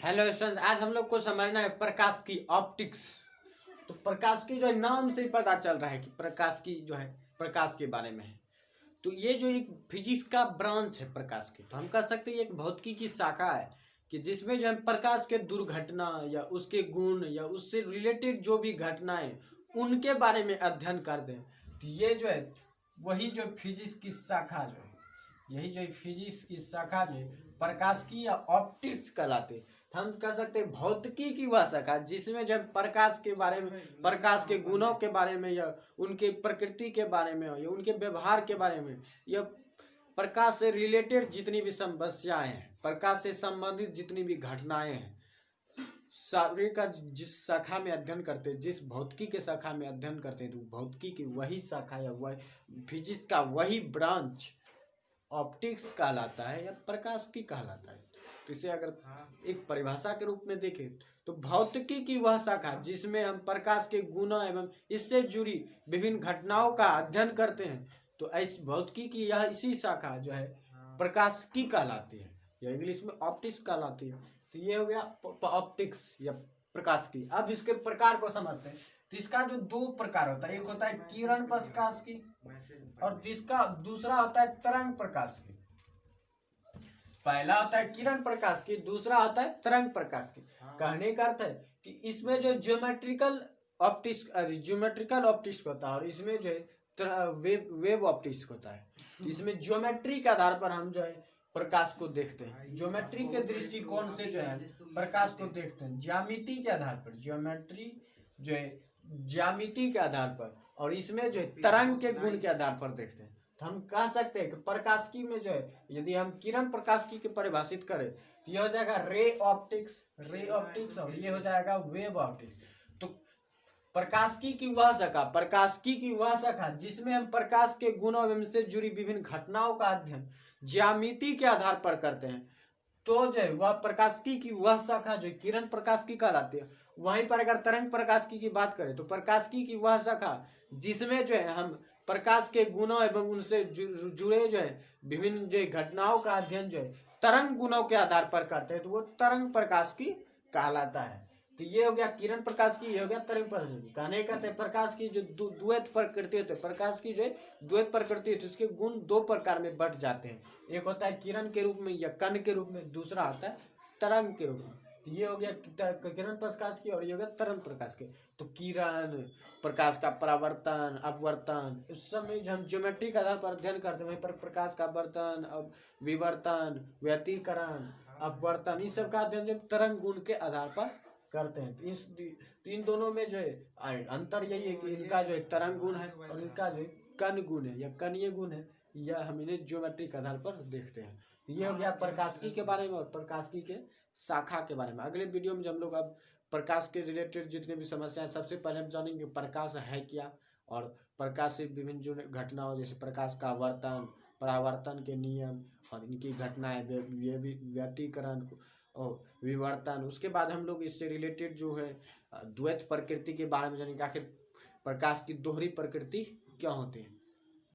Hello students, आज हम लोग को समझना है प्रकाश की ऑप्टिक्स। तो प्रकाश की जो है नाम से ही पता चल रहा है कि प्रकाश की जो है प्रकाश के बारे में है। तो ये जो एक फिजिक्स का ब्रांच है प्रकाश की, तो हम कह सकते हैं एक भौतिकी की शाखा है कि जिसमें जो है प्रकाश के दुर्घटना या उसके गुण या उससे रिलेटेड जो भी घटनाएं उनके बारे में अध्ययन करते हैं। तो ये जो है वही जो फिजिक्स की शाखा जो है, यही जो फिजिक्स की शाखा जो है प्रकाश की या ऑप्टिक्स कहलाते हैं। तो हम कह सकते हैं भौतिकी की वह शाखा जिसमें जब प्रकाश के बारे में, प्रकाश के गुणों के बारे में या उनके प्रकृति के बारे में या उनके व्यवहार के बारे में या प्रकाश से रिलेटेड जितनी भी समस्याएं हैं, प्रकाश से संबंधित जितनी भी घटनाएं हैं, सारे का जिस शाखा में अध्ययन करते हैं, जिस भौतिकी के शाखा में अध्ययन करते हैं, तो भौतिकी की वही शाखा या वह फिजिक्स का वही ब्रांच ऑप्टिक्स कहलाता है या प्रकाश की कहलाता है। तो इसे अगर एक परिभाषा के रूप में देखें तो भौतिकी की वह शाखा जिसमें हम प्रकाश के गुणों एवं इससे जुड़ी विभिन्न घटनाओं का अध्ययन करते हैं, तो इस भौतिकी की यह इसी शाखा जो है प्रकाश की कहलाती है या इंग्लिश में ऑप्टिक्स कहलाती है। तो ये हो गया ऑप्टिक्स या प्रकाश की। अब इसके प्रकार को समझते हैं। तो इसका जो दो प्रकार होता है, एक होता है किरण प्रकाश की और जिसका दूसरा होता है तरंग प्रकाश की। पहला होता है किरण प्रकाश की, दूसरा होता है तरंग प्रकाश की। कहने का अर्थ है कि इसमें जो ज्योमेट्रिकल ऑप्टिक्स होता है और इसमें जो है वेव ऑप्टिक्स होता है। इसमें ज्योमेट्री के आधार पर हम जो है प्रकाश को देखते हैं, ज्योमेट्री के दृष्टिकोण से जो है प्रकाश को देखते हैं, ज्यामिति के आधार पर, ज्योमेट्री जो है ज्यामिति के आधार पर, और इसमें जो है तरंग के गुण के आधार पर देखते हैं। तो हम कह सकते हैं कि प्रकाशिकी में जो है यदि हम किरण प्रकाशिकी के परिभाषित करें तो यह हो जाएगा रे ऑप्टिक्स और ये हो जाएगा वेव ऑप्टिक्स। तो प्रकाशिकी की वह शाखा जिसमें हम प्रकाश के गुणों एवं से जुड़ी विभिन्न घटनाओं का अध्ययन ज्यामिति के आधार पर करते हैं, तो जो है वह प्रकाशिकी की वह शाखा जो किरण प्रकाशिकी कहलाती है। वहीं पर अगर तरंग प्रकाशिकी की बात करें तो प्रकाशिकी की वह शाखा जिसमें जो है हम प्रकाश के गुणों एवं उनसे जुड़े जो है विभिन्न जो घटनाओं का अध्ययन जो है तरंग गुणों के आधार पर करते हैं, तो वो तरंग प्रकाश की कहलाता है। तो ये हो गया किरण प्रकाश की, ये हो गया तरंग प्रकाश की। कहने करते हैं प्रकाश की जो द्वैत प्रकृति होती है, प्रकाश की जो है द्वैत प्रकृति है, तो इसके गुण दो प्रकार में बढ़ जाते हैं। एक होता है किरण के रूप में या कण के रूप में, दूसरा होता है तरंग के रूप में। तो ये हो गया किरण प्रकाश की और ये हो गया तरंग प्रकाश के। तो किरण प्रकाश का परावर्तन, अपवर्तन, इस समय जो हम ज्योमेट्री के आधार पर अध्ययन करते हैं, वहीं पर प्रकाश का वर्तन, विवर्तन, व्यतिकरण, अपवर्तन, इस सब का अध्ययन जो तरंग गुण के आधार पर करते हैं। तो इन दोनों में जो है अंतर यही है कि इनका जो है तरंग गुण है और इनका जो है कण गुण है या कणीय गुण है, यह हम इन्हें ज्योमेट्री के आधार पर देखते हैं। ये हो गया प्रकाशिकी के बारे में और प्रकाशिकी के शाखा के बारे में। अगले वीडियो में जब हम लोग अब प्रकाश के रिलेटेड जितने भी समस्या है, सबसे पहले हम जानेंगे प्रकाश है क्या और प्रकाश से विभिन्न जो घटनाओं जैसे प्रकाश का वर्तन, परावर्तन के नियम और इनकी घटनाएं, व्यतिकरण और विवर्तन। उसके बाद हम लोग इससे रिलेटेड जो है द्वैत प्रकृति के बारे में जानेंगे, आखिर प्रकाश की दोहरी प्रकृति क्या होती है।